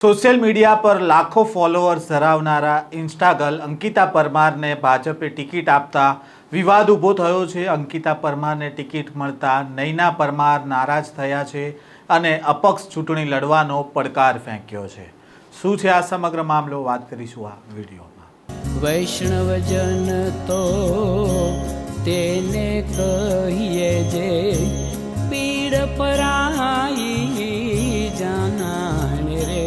Social media પર લાખો followers ધરાવનારા ઇન્સ્ટાગર્લ Ankita પરમારને ભાજપે ટિકિટ આપતા વિવાદ ઊભો થયો છે। અંકિતા પરમારને ટિકિટ મળતા નૈના પરમાર નારાજ થયા છે અને અપક્ષ ચૂંટણી લડવાનો પડકાર ફેંક્યો છે। શું છે આ સમગ્ર મામલો, વાત કરીશું આ વિડીયોમાં। વૈષ્ણવજન તો તેને કહીએ જે પીડ પરાઈ જાનાને રે।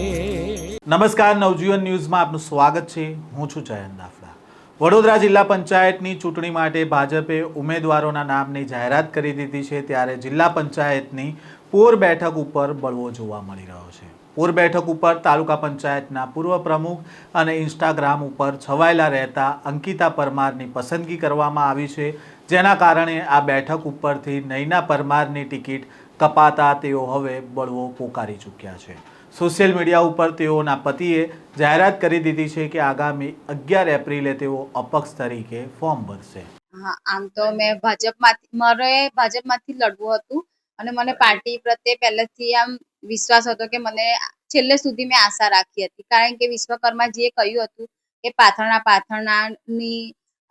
નમસ્કાર, નવજીવન ન્યૂઝમાં આપનું સ્વાગત છે। હું છું જયંત દાફડા। વડોદરા જિલ્લા પંચાયતની ચૂંટણી માટે ભાજપે ઉમેદવારોના નામની જાહેરાત કરી દીધી છે, ત્યારે જિલ્લા પંચાયતની પોર બેઠક ઉપર બળવો જોવા મળી રહ્યો છે। પોર બેઠક ઉપર તાલુકા પંચાયતના પૂર્વ પ્રમુખ અને ઇન્સ્ટાગ્રામ ઉપર છવાયેલા રહેતા અંકિતા પરમારની પસંદગી કરવામાં આવી છે, જેના કારણે આ બેઠક ઉપરથી નૈના પરમારની ટિકિટ કપાતા તેઓ હવે બળવો પોકારી ચૂક્યા છે। સોશિયલ મીડિયા ઉપર તેઓના પતિએ જાહેરાત કરી દીધી છે કે આગામી 11 એપ્રિલે તેઓ અપક્ષ તરીકે ફોર્મ ભરશે। હા, આમ તો મેં ભાજપમાંથી લડવું હતું અને મને પાર્ટી પ્રત્યે પહેલેથી આમ વિશ્વાસ હતો કે મને છેલ્લે સુધી મેં આશા રાખી હતી, કારણ કે વિશ્વકર્માજીએ કહ્યું હતું કે પાથરણાની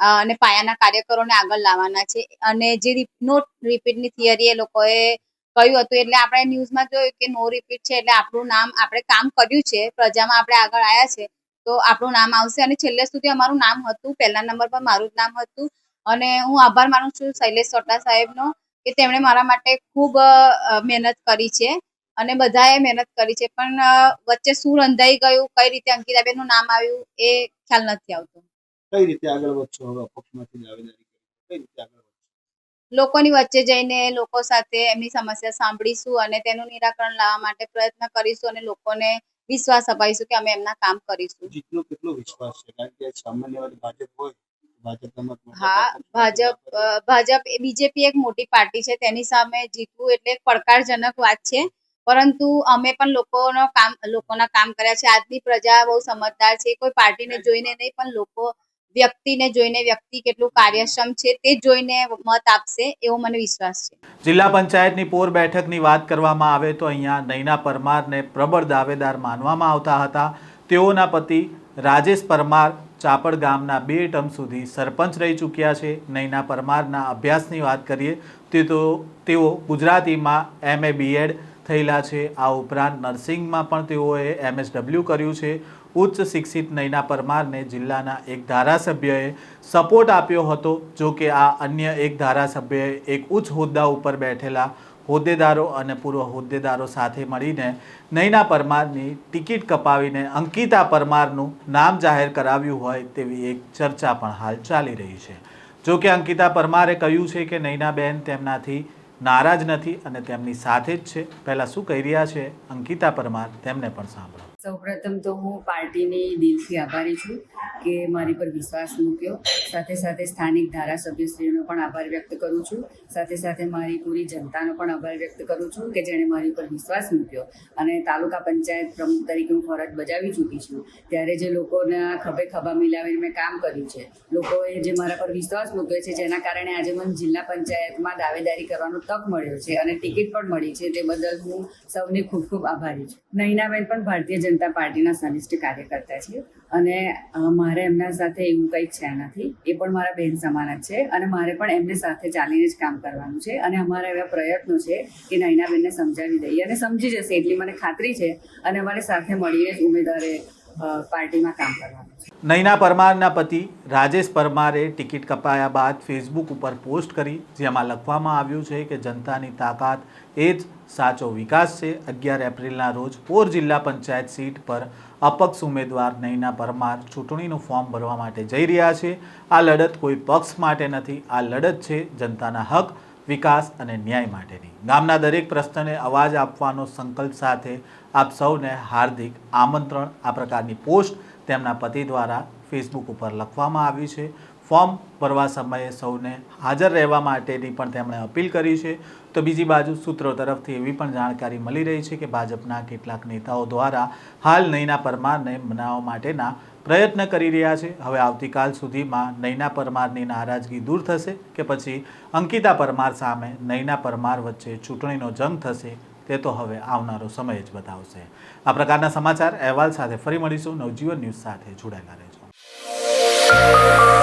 અને પાયાના કાર્યકરોને આગળ લાવવાના છે, અને જે નો રિપીટની થિયરી એ લોકોએ કહ્યું હતું, એટલે આપણે ન્યૂઝમાં જોયું કે નો રિપીટ છે, એટલે આપણું નામ, આપણે કામ કર્યું છે, પ્રજામાં આપણે આગળ આવ્યા છે તો આપણું નામ આવશે। અને છેલ્લે સુધી અમારું નામ હતું, પહેલા નંબર પર મારું જ નામ હતું। અને હું આભાર માનું છું શૈલેષ સોટા સાહેબનો કે તેમણે મારા માટે ખૂબ મહેનત કરી છે અને બધાએ મહેનત કરી છે, પણ વચ્ચે શું રંધાઈ ગયું, કઈ રીતે અંકિતાબેનનું નામ આવ્યું એ ખ્યાલ નથી આવતો। કઈ રીતે આગળ વધશો? હવે અપક્ષમાંથી દાવેદારી કઈ રીતે આગળ વધશો? લોકોની વચ્ચે જઈને લોકો સાથે એમની સમસ્યા સાંભળીશું અને તેનું નિરાકરણ લાવવા માટે પ્રયત્ન કરીશું અને લોકોને વિશ્વાસ અપાવીશું કે અમે એમના કામ કરીશું। જીતનો કેટલો વિશ્વાસ છે? કારણ કે સામાન્ય વાત ભાજપ હોય, ભાજપ બીજેપી એક મોટી પાર્ટી છે, તેની સામે જીતવું એટલે એક પડકારજનક વાત છે, પરંતુ અમે પણ લોકોના કામ કર્યા છે। આજની પ્રજા બહુ સમજદાર છે, કોઈ પાર્ટીને જોઈને નહીં પણ લોકો વ્યક્તિને જોઈને, વ્યક્તિ કેટલું કાર્યક્ષમ છે તે જોઈને મત આપશે એવો મને વિશ્વાસ છે। જિલ્લા પંચાયતની પોર બેઠકની વાત કરવામાં આવે તો અહીંયા નૈના પરમારને પ્રબળ દાવેદાર માનવામાં આવતા હતા। તેઓના પતિ રાજેશ પરમાર ચાપડ ગામના 2 ટર્મ સુધી સરપંચ રહી ચૂક્યા છે। નૈના પરમારના અભ્યાસની વાત કરીએ તો તેઓ ગુજરાતીમાં MA BEd થયેલા છે। આ ઉપરાંત નર્સિંગમાં પણ તેઓએ MSW કર્યું છે। ઉચ્ચ શિક્ષિત નૈના પરમારને જિલ્લાના એક ધારાસભ્યએ સપોર્ટ આપ્યો હતો, જો કે આ અન્ય એક ધારાસભ્યએ એક ઉચ્ચ હોદ્દા ઉપર બેઠેલા હોદ્દેદારો અને પૂર્વ હોદ્દેદારો સાથે મળીને નૈના પરમારની ટિકિટ કપાવીને અંકિતા પરમારનું નામ જાહેર કરાવ્યું હોય તેવી એક ચર્ચા પણ હાલ ચાલી રહી છે। જો કે અંકિતા પરમારે કહ્યું છે કે નૈનાબેન તેમનાથી નારાજ નથી અને તેમની સાથે જ છે। પહેલાં શું કહી રહ્યા છે અંકિતા પરમાર, તેમને પણ સાંભળો। સૌપ્રથમ તો હું પાર્ટીની દિલથી આભારી છું કે મારી પર વિશ્વાસ મૂક્યો। સાથે સાથે સ્થાનિક ધારાસભ્યશ્રીનો પણ આભાર વ્યક્ત કરું છું। સાથે સાથે મારી પૂરી જનતાનો પણ આભાર વ્યક્ત કરું છું કે જેણે મારી પર વિશ્વાસ મૂક્યો અને તાલુકા પંચાયત પ્રમુખ તરીકે હું ફરજ બજાવી ચૂકી છું। ત્યારે જે લોકોના ખભે ખભા મિલાવીને મેં કામ કર્યું છે, લોકોએ જે મારા પર વિશ્વાસ મૂક્યો છે, જેના કારણે આજે મને જિલ્લા પંચાયતમાં દાવેદારી કરવાનો તક મળ્યો છે અને ટિકિટ પણ મળી છે, તે બદલ હું સૌની ખૂબ ખૂબ આભારી છું। નૈનાબેન પણ ભારતીય જનતા પાર્ટીના સનિષ્ઠ કાર્યકર્તા છે અને મારે એમના સાથે એવું કંઈક છે નથી, એ પણ મારા બહેન સમાન જ છે અને મારે પણ એમને સાથે ચાલીને જ કામ કરવાનું છે અને અમારા એવા પ્રયત્નો છે કે નૈનાબેનને સમજાવી દઈએ અને સમજી જશે એટલી મને ખાતરી છે અને અમારે સાથે મળીને જ ઉમેદવારે પાર્ટીમાં કામ કરવાનું છે। નૈના પરમારના પતિ રાજેશ પરમારે ટિકિટ કપાયા બાદ ફેસબુક ઉપર પોસ્ટ કરી, જેમાં લખવામાં આવ્યું છે કે જનતાની તાકાત એ જ સાચો વિકાસ છે। 11 એપ્રિલના રોજ પોર જિલ્લા પંચાયત સીટ પર અપક્ષ ઉમેદવાર નૈના પરમાર ચૂંટણીનું ફોર્મ ભરવા માટે જઈ રહ્યા છે। આ લડત કોઈ પક્ષ માટે નથી, આ લડત છે જનતાના હક, વિકાસ અને ન્યાય માટેની। ગામના દરેક પ્રશ્નને અવાજ આપવાનો સંકલ્પ સાથે આપ સૌને હાર્દિક આમંત્રણ। આ પ્રકારની પોસ્ટ તેમના પતિ દ્વારા ફેસબુક ઉપર લખવામાં આવી છે। ફોર્મ ભરવા સમયે સૌને હાજર રહેવા માટેની પણ તેમણે અપીલ કરી છે। તો બીજી બાજુ સૂત્રો તરફથી એવી પણ જાણકારી મળી રહી છે કે ભાજપના કેટલાક નેતાઓ દ્વારા હાલ નૈના પરમારને મનાવવા માટેના પ્રયત્ન કરી રહ્યા છે। હવે આવતીકાલ સુધીમાં નૈના પરમારની નારાજગી દૂર થશે કે પછી અંકિતા પરમાર સામે નૈના પરમાર વચ્ચે ચૂંટણીનો જંગ થશે તે તો હવે આવનારો સમય જ બતાવશે. આ પ્રકારના સમાચાર અહેવાલ સાથે ફરી મળીશું. નવજીવન ન્યૂઝ સાથે જોડાયેલા રહેજો.